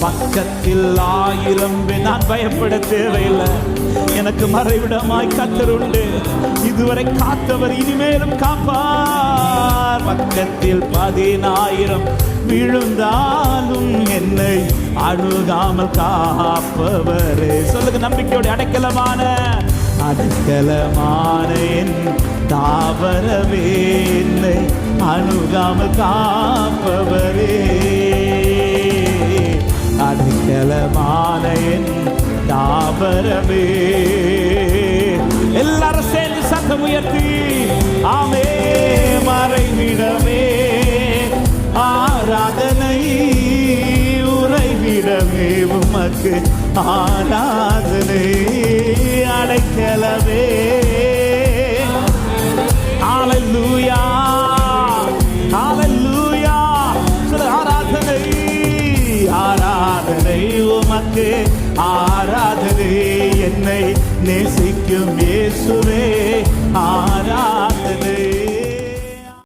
பக்கத்தில் 1000 நான் பயப்பட தேவையில்லை. எனக்கு மறைவிடமாய் கர்த்தர் உண்டு. இதுவரை காத்தவர் இனிமேலும் காப்பார். பக்கத்தில் 10,000 விழுந்தாலும் என்னை அணுகாமல் காப்பவரே. சொல்லுங்க, நம்பிக்கையோட அடைக்கலமான என் தாவரவே, என்னை அணுகாமல் காப்பவரே. அடைக்கலமான என் தாவரவே. எல்லாரும் சேர்ந்து சத்தம் உயர்த்தி ஆமே. மறைவிடமே ஆராதனை, உறைவிடமே உமக்கு ஆராதனை. அடைக்கலமே ஹல்லேலூயா ஹல்லேலூயா. ஆராதனை ஆராதனை உமக்கு ஆராதனை. என்னை நேசிக்கும் இயேசுவே